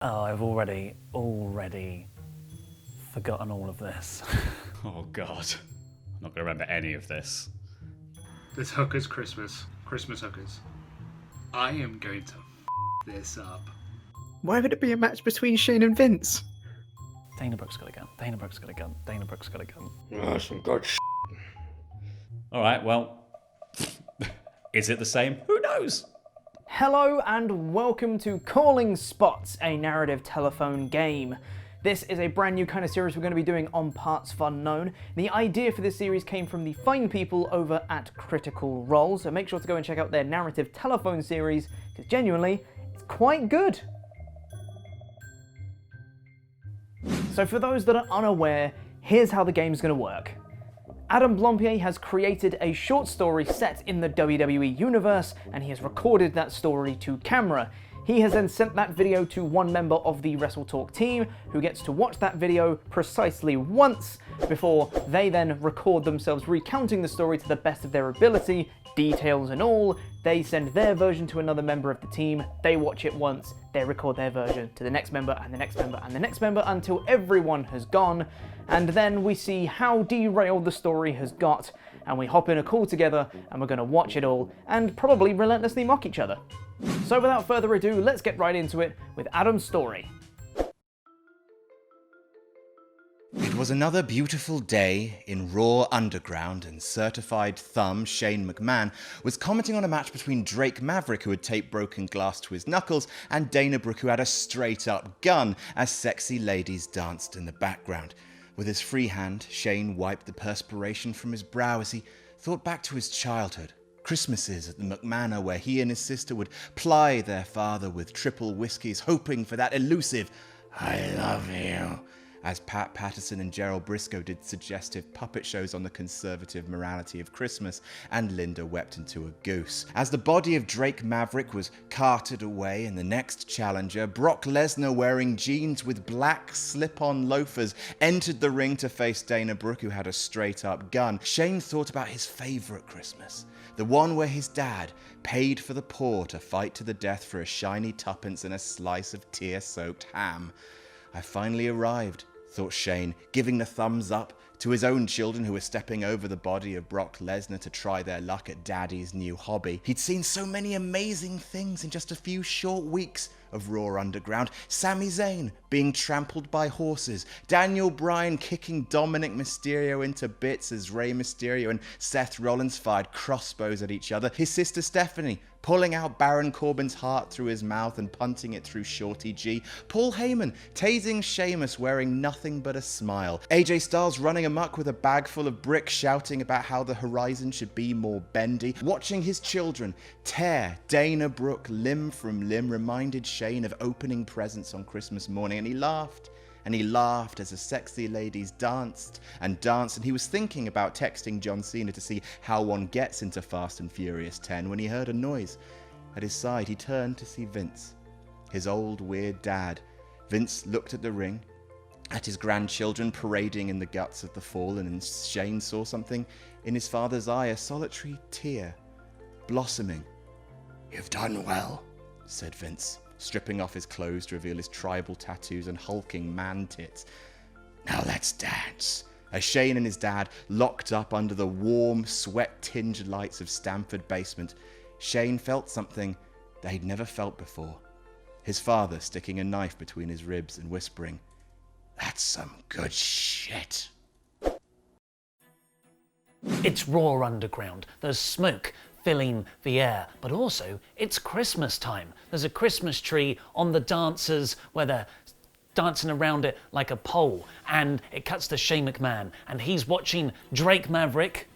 Oh, I've already forgotten all of this. Oh God, I'm not going to remember any of this. This hooker's Christmas hookers. I am going to this up. Why would it be a match between Shane and Vince? Dana Brooks got a gun. Dana Brooks got a gun. Dana Brooks got a gun. Oh, some good All right, well, is it the same? Who knows? Hello and welcome to Calling Spots, a narrative telephone game. This is a brand new kind of series we're going to be doing on partsFUNknown. The idea for this series came from the fine people over at Critical Role, so make sure to go and check out their narrative telephone series, because genuinely, it's quite good. So for those that are unaware, here's how the game's going to work. Adam Blompier has created a short story set in the WWE universe, and he has recorded that story to camera. He has then sent that video to one member of the WrestleTalk team, who gets to watch that video precisely once, before they then record themselves recounting the story to the best of their ability, details and all. They send their version to another member of the team, they watch it once, they record their version to the next member and the next member and the next member until everyone has gone, and then we see how derailed the story has got, and we hop in a call together and we're going to watch it all and probably relentlessly mock each other. So without further ado, let's get right into it with Adam's story. It was another beautiful day in Raw Underground, and certified thumb Shane McMahon was commenting on a match between Drake Maverick, who had taped broken glass to his knuckles, and Dana Brooke, who had a straight-up gun, as sexy ladies danced in the background. With his free hand, Shane wiped the perspiration from his brow as he thought back to his childhood. Christmases at the McManor, where he and his sister would ply their father with triple whiskies, hoping for that elusive "I love you," as Pat Patterson and Gerald Briscoe did suggestive puppet shows on the conservative morality of Christmas, and Linda wept into a goose. As the body of Drake Maverick was carted away, and the next challenger, Brock Lesnar, wearing jeans with black slip-on loafers, entered the ring to face Dana Brooke, who had a straight-up gun, Shane thought about his favourite Christmas. The one where his dad paid for the poor to fight to the death for a shiny tuppence and a slice of tear-soaked ham. I finally arrived, thought Shane, giving the thumbs up to his own children who were stepping over the body of Brock Lesnar to try their luck at Daddy's new hobby. He'd seen so many amazing things in just a few short weeks of Raw Underground. Sami Zayn being trampled by horses, Daniel Bryan kicking Dominic Mysterio into bits as Rey Mysterio and Seth Rollins fired crossbows at each other, his sister Stephanie pulling out Baron Corbin's heart through his mouth and punting it through Shorty G, Paul Heyman tasing Sheamus wearing nothing but a smile, AJ Styles running amok with a bag full of bricks shouting about how the horizon should be more bendy, watching his children tear Dana Brooke limb from limb reminded Shane of opening presents on Christmas morning, and he laughed. And he laughed as the sexy ladies danced and danced, and he was thinking about texting John Cena to see how one gets into Fast and Furious 10 when he heard a noise. At his side, he turned to see Vince, his old weird dad. Vince looked at the ring, at his grandchildren parading in the guts of the fallen, and Shane saw something in his father's eye, a solitary tear blossoming. "You've done well," said Vince, stripping off his clothes to reveal his tribal tattoos and hulking man tits. "Now let's dance." As Shane and his dad locked up under the warm, sweat-tinged lights of Stamford basement, Shane felt something that he'd never felt before. His father sticking a knife between his ribs and whispering, "That's some good shit." It's Raw Underground. There's smoke filling the air, but also it's Christmas time. There's a Christmas tree on the dancers where they're dancing around it like a pole, and it cuts to Shane McMahon, and he's watching Drake Maverick,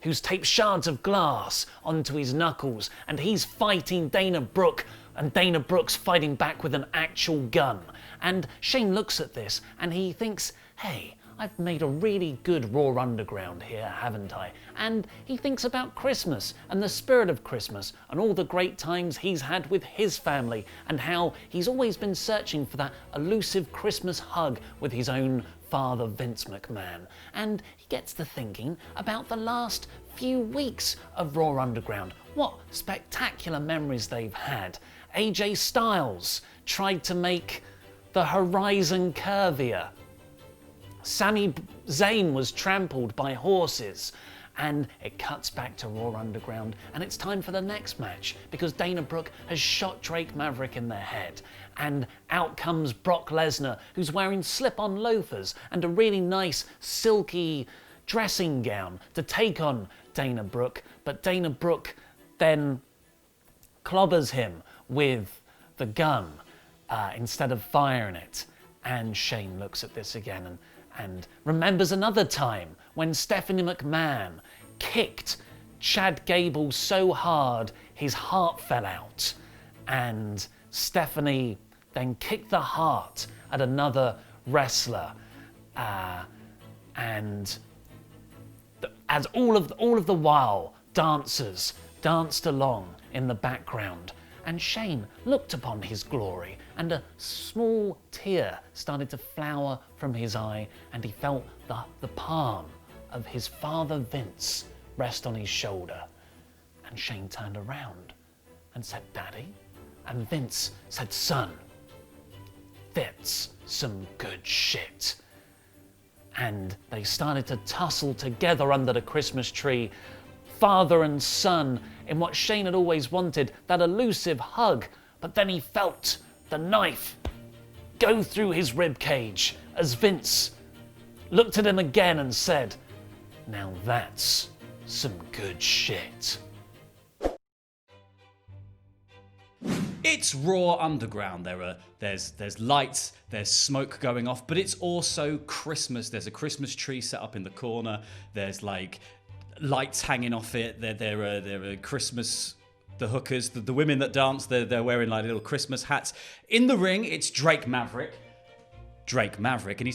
who's taped shards of glass onto his knuckles, and he's fighting Dana Brooke, and Dana Brooke's fighting back with an actual gun. And Shane looks at this and he thinks, hey, I've made a really good Raw Underground here, haven't I? And he thinks about Christmas and the spirit of Christmas and all the great times he's had with his family, and how he's always been searching for that elusive Christmas hug with his own father, Vince McMahon. And he gets to thinking about the last few weeks of Raw Underground, what spectacular memories they've had. AJ Styles tried to make the horizon curvier. Sami Zayn was trampled by horses. And it cuts back to Raw Underground, and it's time for the next match because Dana Brooke has shot Drake Maverick in the head. And out comes Brock Lesnar, who's wearing slip-on loafers and a really nice silky dressing gown to take on Dana Brooke. But Dana Brooke then clobbers him with the gun instead of firing it. And Shane looks at this again and remembers another time when Stephanie McMahon kicked Chad Gable so hard his heart fell out. And Stephanie then kicked the heart at another wrestler. And as all of the while, dancers danced along in the background. And Shane looked upon his glory, and a small tear started to flower from his eye, and he felt the palm of his father Vince rest on his shoulder. And Shane turned around and said, "Daddy?" And Vince said, "Son, that's some good shit." And they started to tussle together under the Christmas tree, father and son, in what Shane had always wanted, that elusive hug. But then he felt the knife go through his rib cage as Vince looked at him again and said, "Now that's some good shit." It's Raw Underground. There's lights, there's smoke going off, but it's also Christmas. There's a Christmas tree set up in the corner. There's like lights hanging off it. There are Christmas. The hookers, the women that dance, they're wearing like little Christmas hats. In the ring, it's Drake Maverick, and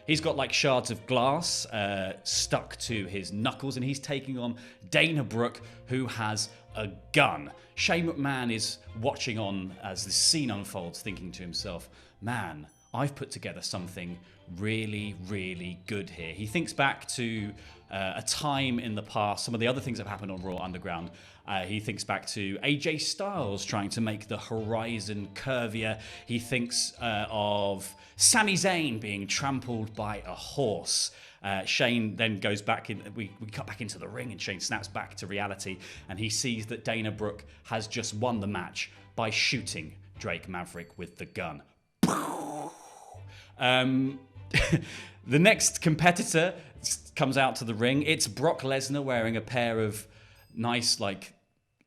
he's got like shards of glass stuck to his knuckles, and he's taking on Dana Brooke, who has a gun. Shane McMahon is watching on as this scene unfolds, thinking to himself, "Man, I've put together something really, really good here." He thinks back to a time in the past, some of the other things that have happened on Raw Underground. He thinks back to AJ Styles trying to make the horizon curvier. He thinks of Sami Zayn being trampled by a horse. Shane then goes back in. We cut back into the ring, and Shane snaps back to reality, and he sees that Dana Brooke has just won the match by shooting Drake Maverick with the gun. The next competitor comes out to the ring. It's Brock Lesnar wearing a pair of nice like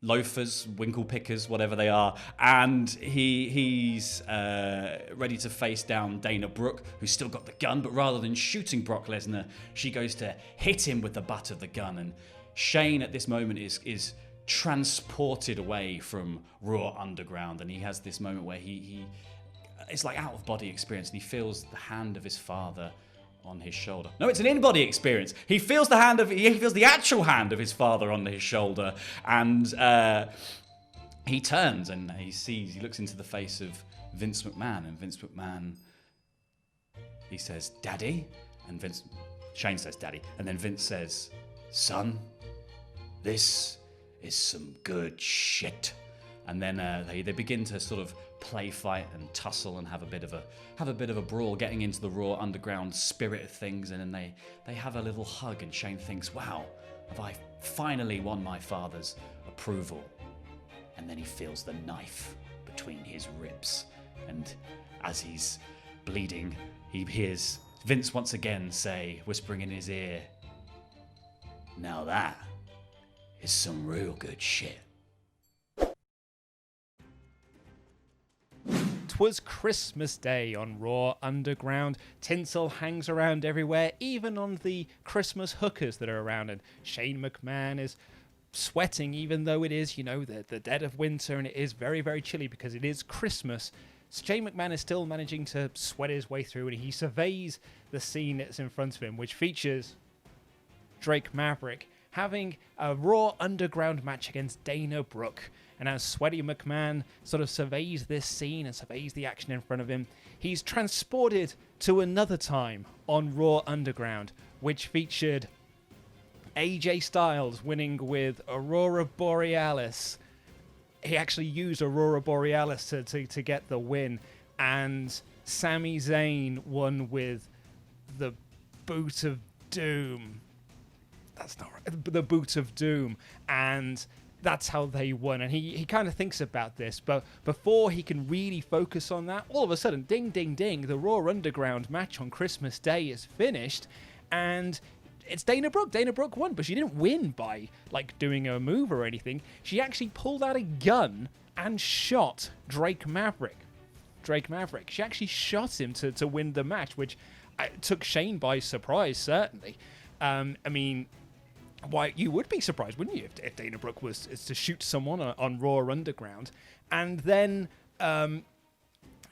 loafers, winkle pickers, whatever they are, and he's ready to face down Dana Brooke, who's still got the gun, but rather than shooting Brock Lesnar, she goes to hit him with the butt of the gun. And Shane at this moment is transported away from Raw Underground, and he has this moment where he it's like out of body experience, and he feels the hand of his father on his shoulder. No, it's an in-body experience. He feels the actual hand of his father on his shoulder, and he turns and he looks into the face of Vince McMahon, and Vince McMahon, he says, "Daddy," and Shane says, "Daddy," and then Vince says, "Son, this is some good shit." And then they begin to sort of play fight and tussle and have a bit of a brawl, getting into the Raw Underground spirit of things. And then they have a little hug, and Shane thinks, "Wow, have I finally won my father's approval?" And then he feels the knife between his ribs, and as he's bleeding, he hears Vince once again say, whispering in his ear, "Now that is some real good shit." 'Twas Christmas Day on Raw Underground. Tinsel hangs around everywhere, even on the Christmas hookers that are around. And Shane McMahon is sweating, even though it is, the dead of winter, and it is very, very chilly because it is Christmas. So Shane McMahon is still managing to sweat his way through, and he surveys the scene that's in front of him, which features Drake Maverick having a Raw Underground match against Dana Brooke. And as Sweaty McMahon sort of surveys this scene and surveys the action in front of him, he's transported to another time on Raw Underground, which featured AJ Styles winning with Aurora Borealis. he actually used Aurora Borealis to get the win, and Sami Zayn won with the Boot of Doom. That's not right. The Boot of Doom, and that's how they won. And he kind of thinks about this, but before he can really focus on that, all of a sudden, ding, ding, ding, the Raw Underground match on Christmas Day is finished, and it's Dana Brooke. Dana Brooke won, but she didn't win by like doing a move or anything. She actually pulled out a gun and shot Drake Maverick. She actually shot him to win the match, which took Shane by surprise, certainly. I mean, why, you would be surprised, wouldn't you, if Dana Brooke was to shoot someone on Raw Underground. And then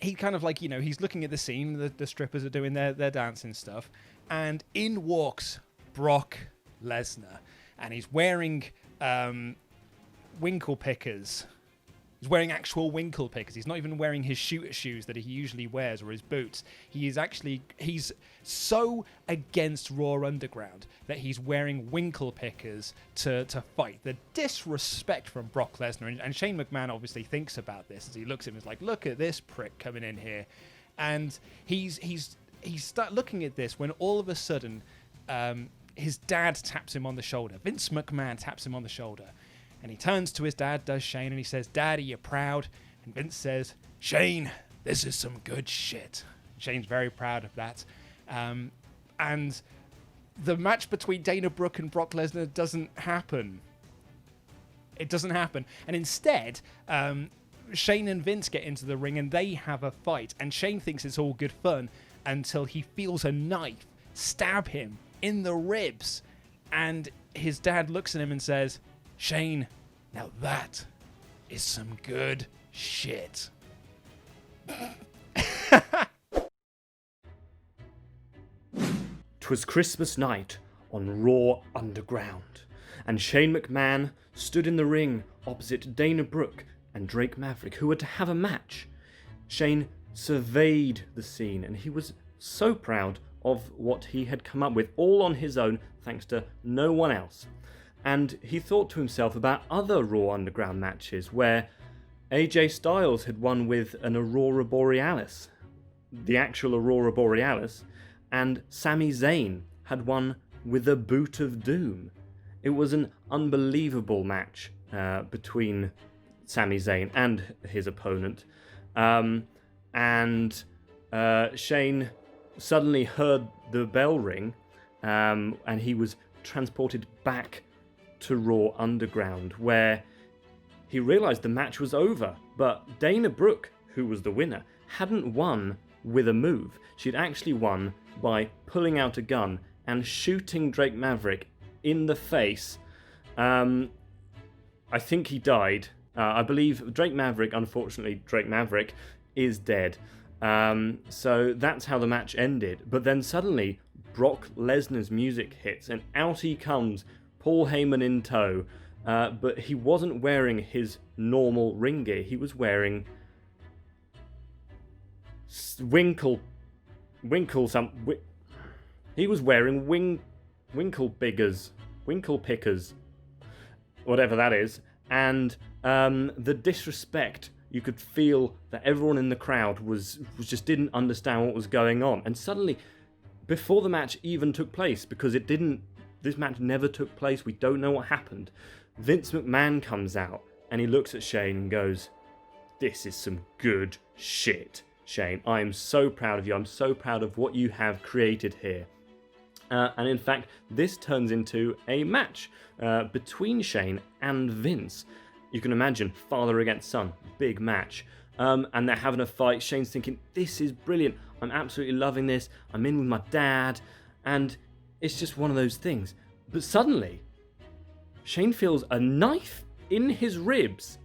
he kind of like, he's looking at the scene, the strippers are doing their dancing stuff, and in walks Brock Lesnar, and he's wearing winkle pickers. He's wearing actual winkle pickers. He's not even wearing his shooter shoes that he usually wears or his boots. He's so against Raw Underground that he's wearing winkle pickers to fight. The disrespect from Brock Lesnar, and Shane McMahon obviously thinks about this as he looks at him. He's like, look at this prick coming in here, and he's start looking at this when all of a sudden his dad taps him on the shoulder. Vince McMahon taps him on the shoulder. And he turns to his dad, does Shane, and he says, Dad, are you proud? And Vince says, Shane, this is some good shit. Shane's very proud of that. And the match between Dana Brooke and Brock Lesnar doesn't happen. It doesn't happen. And instead, Shane and Vince get into the ring and they have a fight. And Shane thinks it's all good fun until he feels a knife stab him in the ribs. And his dad looks at him and says, Shane, now that is some good shit. 'Twas Christmas night on Raw Underground, and Shane McMahon stood in the ring opposite Dana Brooke and Drake Maverick, who were to have a match. Shane surveyed the scene, and he was so proud of what he had come up with, all on his own, thanks to no one else. And he thought to himself about other Raw Underground matches where AJ Styles had won with an Aurora Borealis, the actual Aurora Borealis, and Sami Zayn had won with a Boot of Doom. It was an unbelievable match between Sami Zayn and his opponent. And Shane suddenly heard the bell ring, and he was transported back to Raw Underground, where he realized the match was over, but Dana Brooke, who was the winner, hadn't won with a move. She'd actually won by pulling out a gun and shooting Drake Maverick in the face. I think he died. I believe Drake Maverick, unfortunately, Drake Maverick is dead. So that's how the match ended. But then suddenly, Brock Lesnar's music hits, and out he comes, Paul Heyman in tow, but he wasn't wearing his normal ring gear. He was wearing winkle pickers, whatever that is. And the disrespect, you could feel that everyone in the crowd was just didn't understand what was going on. And suddenly, before the match even took place, because this match never took place, we don't know what happened, Vince McMahon comes out and he looks at Shane and goes, "This is some good shit, Shane. I am so proud of you. I'm so proud of what you have created here." And in fact, this turns into a match between Shane and Vince. You can imagine, father against son, big match. And they're having a fight. Shane's thinking, this is brilliant. I'm absolutely loving this. I'm in with my dad. And it's just one of those things. But suddenly, Shane feels a knife in his ribs.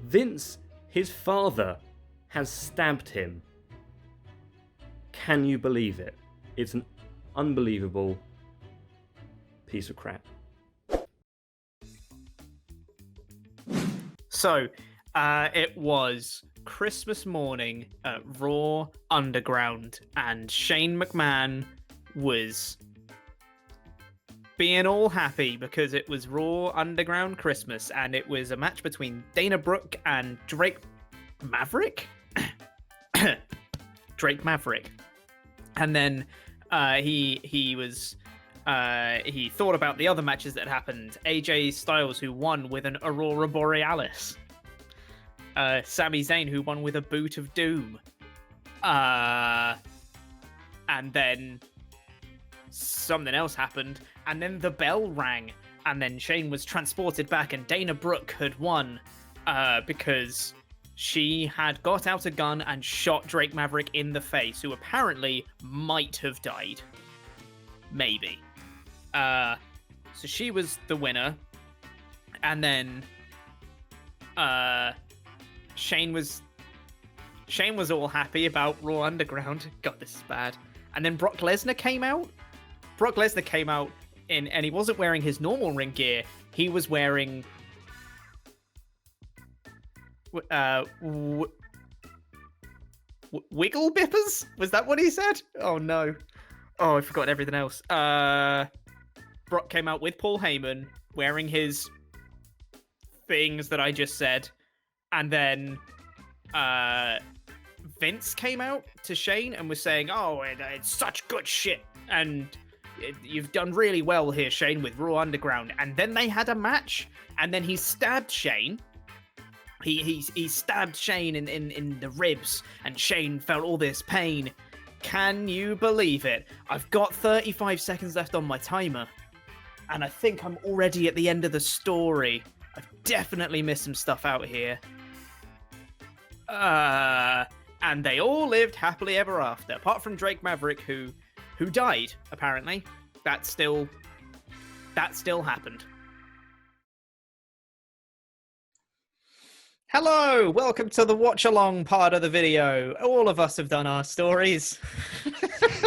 Vince, his father, has stabbed him. Can you believe it? It's an unbelievable piece of crap. So, it was Christmas morning at Raw Underground, and Shane McMahon was being all happy because it was Raw Underground Christmas, and it was a match between Dana Brooke and Drake Maverick. Drake Maverick, and then he thought about the other matches that happened. AJ Styles, who won with an Aurora Borealis. Sami Zayn, who won with a Boot of Doom. And then something else happened, and then the bell rang, and then Shane was transported back, and Dana Brooke had won because she had got out a gun and shot Drake Maverick in the face, who apparently might have died. Maybe. So she was the winner, and then Shane was all happy about Raw Underground. God, this is bad. And then Brock Lesnar came out. Brock Lesnar came out and he wasn't wearing his normal ring gear. He was wearing wiggle bippers? Was that what he said? Oh no. Oh, I forgot everything else. Brock came out with Paul Heyman wearing his things that I just said. And then Vince came out to Shane and was saying, "Oh, it's such good shit, and you've done really well here, Shane, with Raw Underground." And then they had a match, and then he stabbed Shane. He stabbed Shane in the ribs, and Shane felt all this pain. Can you believe it? I've got 35 seconds left on my timer, and I think I'm already at the end of the story. I've definitely missed some stuff out here. And they all lived happily ever after, apart from Drake Maverick, who died, apparently. That still happened. Hello, welcome to the watch-along part of the video. All of us have done our stories.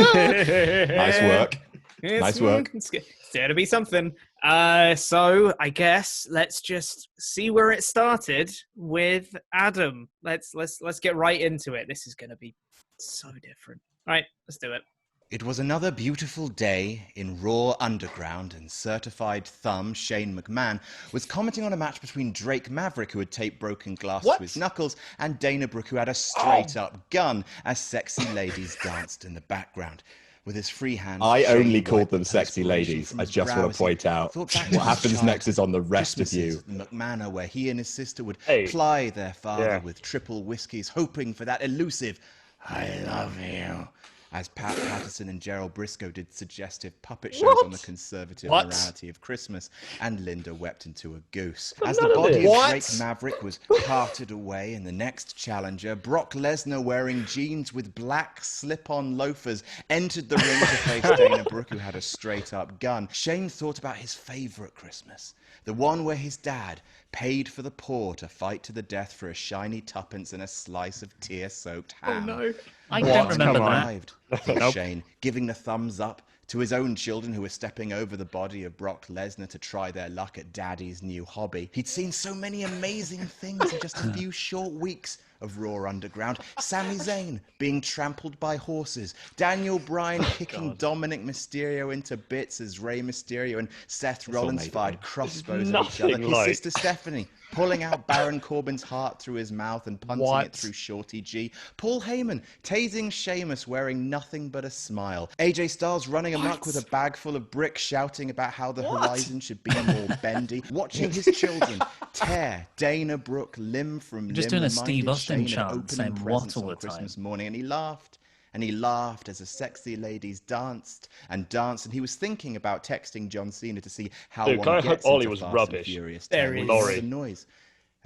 Nice work. Nice work. It's there to be something. So I guess let's just see where it started with Adam. Let's get right into it. This is going to be so different. All right, let's do it. It was another beautiful day in Raw Underground, and certified thumb Shane McMahon was commenting on a match between Drake Maverick, who had taped broken glass to his knuckles, and Dana Brooke, who had a straight-up gun, as sexy ladies danced in the background. With his free hand, I Shane only called wiped them the sexy perspiration ladies. from I his just brow want as to he point out thought back what to his happens next childhood is on the rest of you. Christmases at McMahon, where he and his sister would Hey. ply their father Yeah. with triple whiskeys, hoping for that elusive "I love you," as Pat Patterson and Gerald Briscoe did suggestive puppet shows on the conservative What? morality of Christmas, and Linda wept into a goose. But As the none of body this. of Drake Maverick was carted away, and the next challenger, Brock Lesnar, wearing jeans with black slip-on loafers, entered the ring to face Dana Brooke, who had a straight-up gun. Shane thought about his favourite Christmas, the one where his dad paid for the poor to fight to the death for a shiny tuppence and a slice of tear-soaked ham. Oh no. I don't remember Come that. arrived, thought Shane, giving the thumbs up to his own children who were stepping over the body of Brock Lesnar to try their luck at Daddy's new hobby. He'd seen so many amazing things in just a few short weeks of Raw Underground. Sami Zayn being trampled by horses, Daniel Bryan kicking Dominic Mysterio into bits as Rey Mysterio and Seth Rollins made fired up. crossbows at each other, nothing his like- sister Stephanie pulling out Baron Corbin's heart through his mouth and punting it through Shorty G, Paul Heyman tasing Sheamus wearing nothing but a smile, AJ Styles running amok with a bag full of bricks shouting about how the horizon should be more bendy, watching his children tear Dana Brooke limb from Just limb, doing a reminded Steve Austin Shane of chant, opening saying presents what all on the time. Christmas morning, and he laughed. And he laughed as the sexy ladies danced and danced, and he was thinking about texting John Cena to see how Dude, one can I hope gets Ollie into was Fast rubbish? and Furious. There 10. is. When he heard Sorry. the noise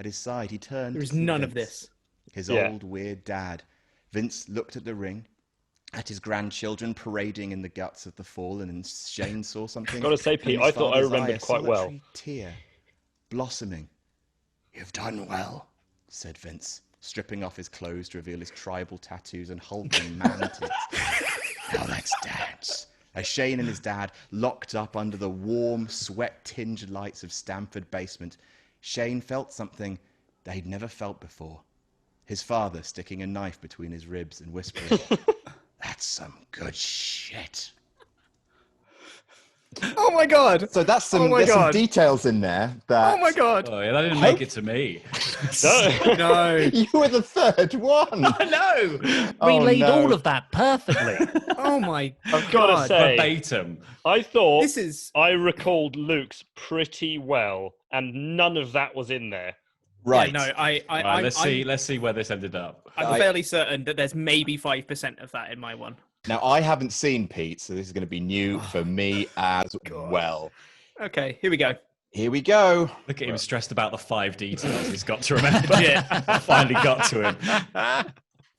at his side, he turned. There's to see none of Vince, this. His Yeah. old weird dad. Vince looked at the ring, at his grandchildren parading in the guts of the fallen, and Shane saw something. Gotta say, from Pete, his I thought I father's remembered eye, a quite well. solitary tear blossoming. "You've done well," said Vince, stripping off his clothes to reveal his tribal tattoos and hulking man tits. "Now let's dance." As Shane and his dad locked up under the warm, sweat-tinged lights of Stamford basement, Shane felt something that he'd never felt before. His father sticking a knife between his ribs and whispering, "That's some good shit." Oh my god! So that's some, Oh my there's some God. details in there that... Oh my god! Oh, yeah, that didn't make it to me. No. You were the third one. No, Oh, relayed no. all of that perfectly. Oh my I've got to god! say, Verbatim. I thought This is I recalled Luke's pretty well, and none of that was in there. Right. Yeah, no, Right, I'm, let's see where this ended up. I'm fairly certain that there's maybe 5% of that in my one. Now, I haven't seen Pete, so this is going to be new for me as well. Okay, here we go. Here we go. Look at him stressed about the 5 details he's got to remember. I finally got to him.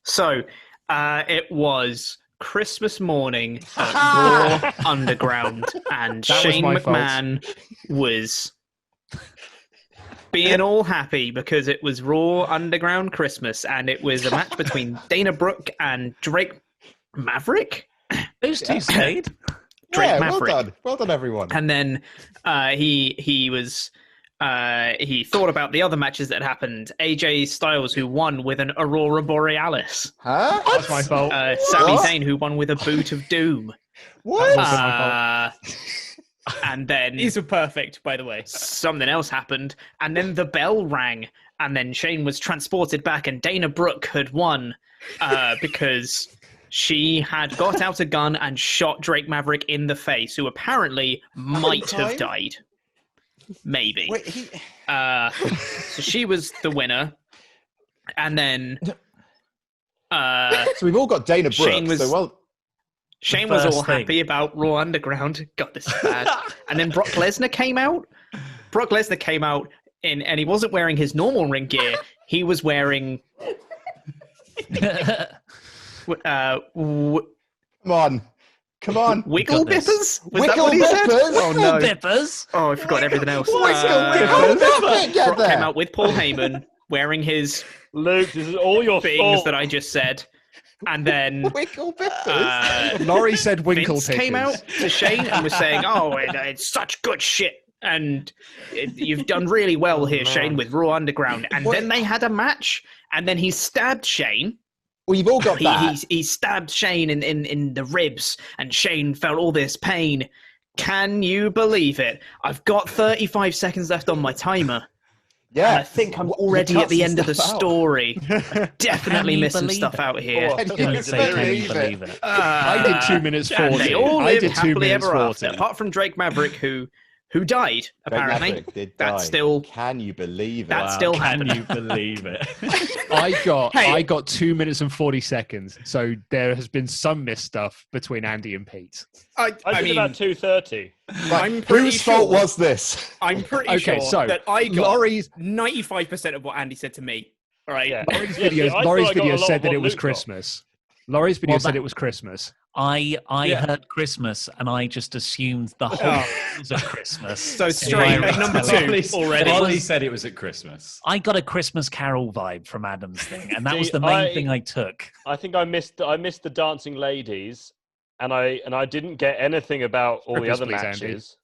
So, it was Christmas morning at Raw Underground, and That was Shane my fault. McMahon was being all happy because it was Raw Underground Christmas, and it was a match between Dana Brooke and Drake Maverick. Those two stayed. Drake Yeah, Maverick. well done. Well done, everyone. And then he thought about the other matches that happened. AJ Styles, who won with an Aurora Borealis. Huh? That's my fault. Sami What? Zayn, who won with a boot of doom. What? And then These were perfect, by the way. something else happened, and then the bell rang, and then Shane was transported back, and Dana Brooke had won because she had got out a gun and shot Drake Maverick in the face, who apparently might have time? died. Maybe. Wait, So she was the winner, and then so we've all got Dana Brooke. Shane was- So well, Shane was all First thing. happy about Raw Underground. God, this is bad. And then Brock Lesnar came out. Brock Lesnar came out and he wasn't wearing his normal ring gear. He was wearing come on. wiggle got this. bippers. Was that Wiggle what he said? bippers? Oh no! Bippers. Oh, I forgot everything else. How did that get Brock came there? out with Paul Heyman wearing his Luke, this is all your things fault. that I just said, and then Wiggle bippers. Laurie said winkle Vince pickers. came out to Shane and was saying, "Oh, it's such good shit, and you've done really well here, Shane, with Raw Underground." And then they had a match, and then he stabbed Shane. We've all got that. He stabbed Shane in the ribs, and Shane felt all this pain. Can you believe it? I've got 35 seconds left on my timer. Yeah. And I think I'm already at the end of the story. I definitely Can you missing believe stuff it? out here. Can you Don't say, can you believe believe it? it? I did 2 minutes And 40. they all I lived did 2 happily minutes ever 40. after, apart from Drake Maverick, who died, Drake apparently. Maverick did That's die. still... Can you believe it? That's still Can happening. you believe it? I got 2 minutes and 40 seconds. So there has been some missed stuff between Andy and Pete. I think about 2:30. I'm pretty Whose fault sure- was this? I'm pretty Okay, sure so that I got Laurie's 95% of what Andy said to me. All right. Yeah. Laurie's Yeah, video, see, I Laurie's thought I got video a lot said of that what it was Luke got. Christmas. Laurie's video Well, said that- it was Christmas. I Yeah. heard Christmas and I just assumed the whole thing was at Christmas. So straight at number Ollie- 2 already. Ollie said it was at Christmas. I got a Christmas Carol vibe from Adam's thing, and that See, was the main thing I took. I think I missed the dancing ladies, and I didn't get anything about all the Scrippers, other please, Andy. matches.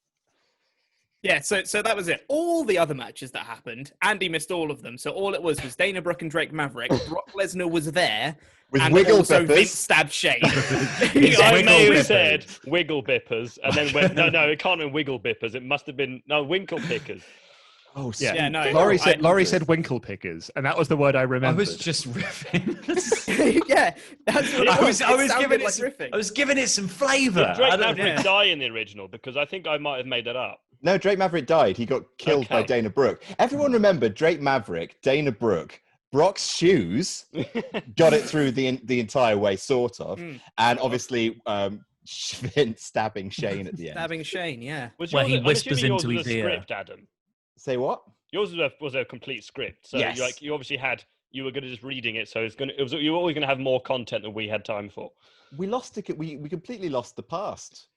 Yeah, so that was it. All the other matches that happened, Andy missed all of them. So all it was Dana Brooke and Drake Maverick. Brock Lesnar was there. With and wiggle also bippers. Vince stabbed Shane. I may Wiggle have bippers. said wiggle bippers, and then went, no, it can't have been wiggle bippers. It must have been winkle pickers. Oh, Yeah, Yeah, no, Laurie said winkle pickers, and that was the word I I remembered. was just riffing. yeah, that's what it I was. was It sounded giving it like some, riffing. I was giving it some flavour. Did Drake I don't- Maverick yeah. die in the original? Because I think I might have made that up. No, Drake Maverick died. He got killed by Okay. Dana Brooke. Everyone remembered Drake Maverick, Dana Brooke, Brock's shoes, got it through the entire way, sort of, and obviously Vince stabbing Shane at the end. Stabbing Shane, yeah. Was Well, yours, he I'm whispers assuming yours into was his a ear. script, Adam. Say what? Yours was a complete script. So Yes. you obviously you were good at just reading it. So you were always going to have more content than we had time for. We lost it. We completely lost the past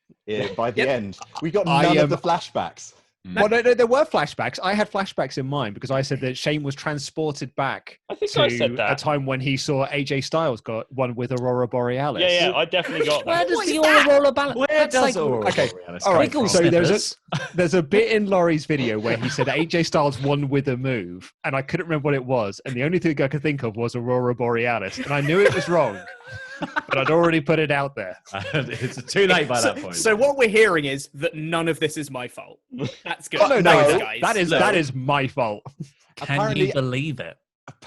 by the Yep. end. We got I, none of the flashbacks. Well, no, there were flashbacks. I had flashbacks in mind because I said that Shane was transported back I think to I said a that. time when he saw AJ Styles got one with Aurora Borealis. Yeah, I definitely got Where that. does the Aurora balance? Where does Aurora okay, Borealis all come right. from? So Snippers. there's a bit in Laurie's video where he said AJ Styles won with a move, and I couldn't remember what it was, and the only thing I could think of was Aurora Borealis, and I knew it was wrong. but I'd already put it out there. It's too late by that point. So what we're hearing is that none of this is my fault. That's good. Oh, no, Thanks, guys. that is my fault. Can Apparently- you believe it?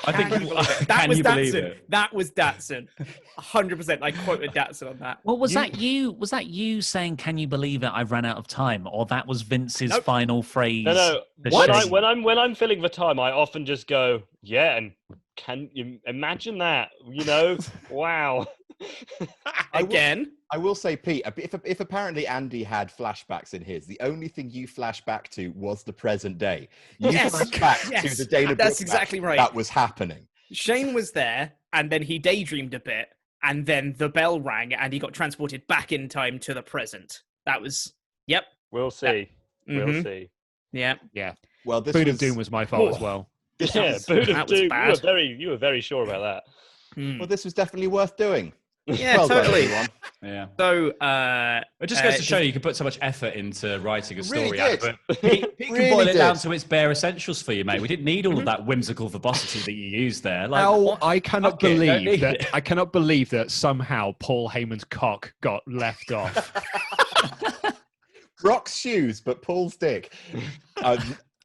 I think That can was you believe Datsun. it? That was Datsun. 100%. I quoted Datsun on that. Well, was that you? Was that you saying, "Can you believe it? I've ran out of time," or that was Vince's Nope. final phrase? No. to Shane? When I'm filling the time, I often just go, yeah, and can you imagine that? You know, wow. Again. I will say, Pete, if apparently Andy had flashbacks in his, the only thing you flash back to was the present day. You flash back to the Dana That's Brooke exactly match right. that was happening. Shane was there, and then he daydreamed a bit, and then the bell rang, and he got transported back in time to the present. That was, yep. We'll see. We'll Mhm. see. Yeah. Yeah. Well, this Boot was, of Doom was my fault as well. this Yeah, was- Boot that of was Doom. bad. You were very sure about that. Mm. well, this was definitely worth doing. Yeah, well totally. done, everyone. Yeah. So, It just goes to show you can put so much effort into writing a Really story out of did. it. Pete can Really boil it did. down to its bare essentials for you, mate. We didn't need all of that whimsical verbosity that you used there. Like, what? I cannot Fuck it, don't believe need that. it. I cannot believe that somehow Paul Heyman's cock got left off. Brock's shoes, but Paul's dick.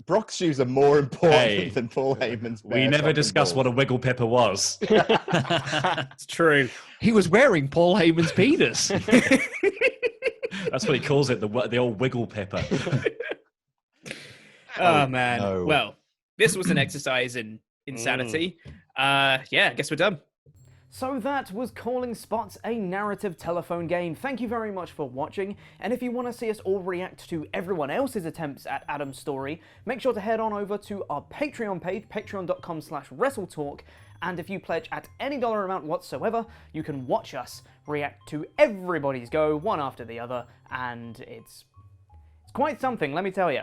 Brock's shoes are more important Hey, than Paul Heyman's. We never discussed what a wiggle pipper was. it's true. He was wearing Paul Heyman's penis. That's what he calls it, the old wiggle pipper. Oh, man. no. Well, this was an exercise in insanity. Yeah, I guess we're done. So that was Calling Spots, a narrative telephone game. Thank you very much for watching, and if you want to see us all react to everyone else's attempts at Adam's story, make sure to head on over to our Patreon page, patreon.com/WrestleTalk, and if you pledge at any dollar amount whatsoever, you can watch us react to everybody's go, one after the other, and it's quite something, let me tell you.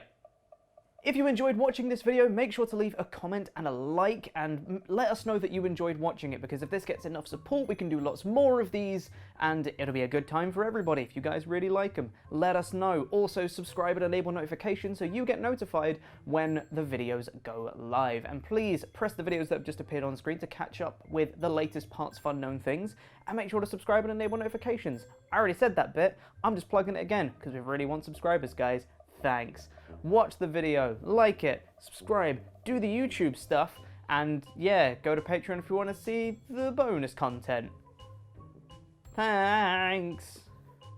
If you enjoyed watching this video, make sure to leave a comment and a like, and let us know that you enjoyed watching it, because if this gets enough support, we can do lots more of these, and it'll be a good time for everybody. If you guys really like them, let us know. Also, subscribe and enable notifications so you get notified when the videos go live. And please press the videos that have just appeared on screen to catch up with the latest partsFUNknown things, and make sure to subscribe and enable notifications. I already said that bit, I'm just plugging it again, because we really want subscribers, guys. Thanks. Watch the video, like it, subscribe, do the YouTube stuff, and yeah, go to Patreon if you want to see the bonus content. Thanks.